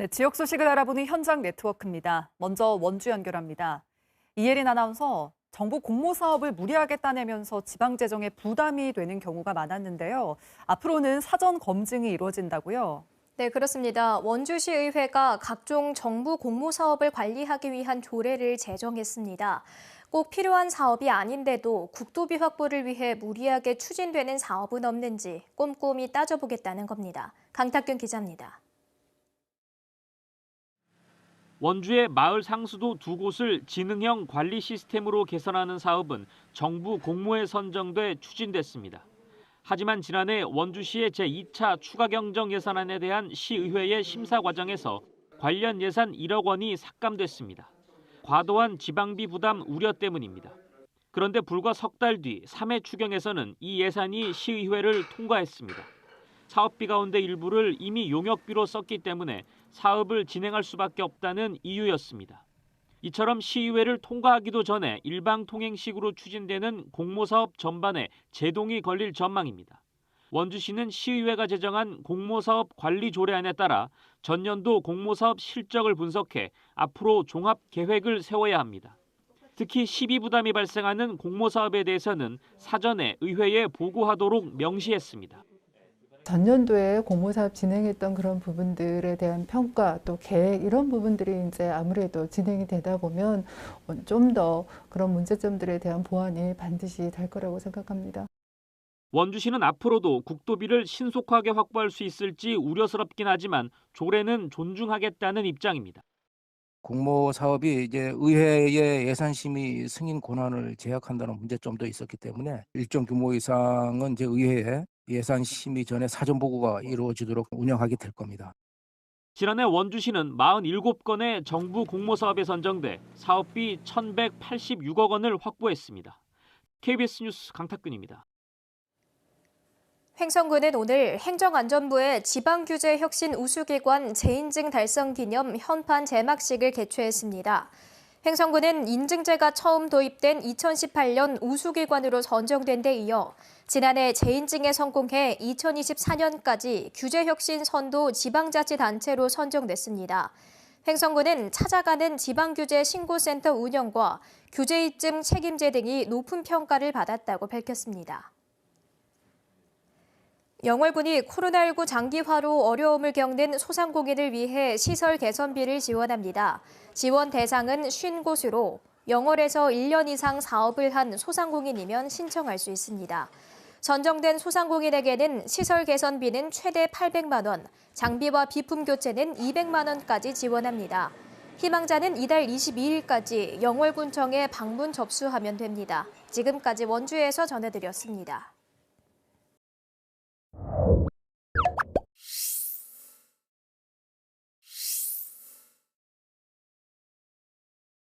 네, 지역 소식을 알아보는 현장 네트워크입니다. 먼저 원주 연결합니다. 이예린 아나운서, 정부 공모 사업을 무리하게 따내면서 지방 재정에 부담이 되는 경우가 많았는데요. 앞으로는 사전 검증이 이루어진다고요? 네, 그렇습니다. 원주시 의회가 각종 정부 공모 사업을 관리하기 위한 조례를 제정했습니다. 꼭 필요한 사업이 아닌데도 국도비 확보를 위해 무리하게 추진되는 사업은 없는지 꼼꼼히 따져보겠다는 겁니다. 강탁균 기자입니다. 원주의 마을 상수도 두 곳을 지능형 관리 시스템으로 개선하는 사업은 정부 공모에 선정돼 추진됐습니다. 하지만 지난해 원주시의 제2차 추가 경정 예산안에 대한 시의회의 심사 과정에서 관련 예산 1억 원이 삭감됐습니다. 과도한 지방비 부담 우려 때문입니다. 그런데 불과 석 달 뒤 3회 추경에서는 이 예산이 시의회를 통과했습니다. 사업비 가운데 일부를 이미 용역비로 썼기 때문에 사업을 진행할 수밖에 없다는 이유였습니다. 이처럼 시의회를 통과하기도 전에 일방통행식으로 추진되는 공모사업 전반에 제동이 걸릴 전망입니다. 원주시는 시의회가 제정한 공모사업 관리 조례안에 따라 전년도 공모사업 실적을 분석해 앞으로 종합 계획을 세워야 합니다. 특히 시비 부담이 발생하는 공모사업에 대해서는 사전에 의회에 보고하도록 명시했습니다. 전년도에 공모사업 진행했던 그런 부분들에 대한 평가 또 계획 이런 부분들이 이제 아무래도 진행이 되다 보면 좀 더 그런 문제점들에 대한 보완이 반드시 될 거라고 생각합니다. 원주시는 앞으로도 국도비를 신속하게 확보할 수 있을지 우려스럽긴 하지만 조례는 존중하겠다는 입장입니다. 공모 사업이 이제 의회의 예산 심의 승인 권한을 제약한다는 문제점도 있었기 때문에 일정 규모 이상은 이제 의회에 예산 심의 전에 사전 보고가 이루어지도록 운영하게 될 겁니다. 지난해 원주시는 47건의 정부 공모 사업에 선정돼 사업비 1,186억 원을 확보했습니다. KBS 뉴스 강탁근입니다. 횡성군은 오늘 행정안전부의 지방규제 혁신 우수기관 재인증 달성 기념 현판 제막식을 개최했습니다. 횡성군은 인증제가 처음 도입된 2018년 우수기관으로 선정된 데 이어 지난해 재인증에 성공해 2024년까지 규제혁신 선도 지방자치단체로 선정됐습니다. 횡성군은 찾아가는 지방규제 신고센터 운영과 규제입증 책임제 등이 높은 평가를 받았다고 밝혔습니다. 영월군이 코로나19 장기화로 어려움을 겪는 소상공인을 위해 시설 개선비를 지원합니다. 지원 대상은 50곳으로 영월에서 1년 이상 사업을 한 소상공인이면 신청할 수 있습니다. 선정된 소상공인에게는 시설 개선비는 최대 800만 원, 장비와 비품 교체는 200만 원까지 지원합니다. 희망자는 이달 22일까지 영월군청에 방문 접수하면 됩니다. 지금까지 원주에서 전해드렸습니다.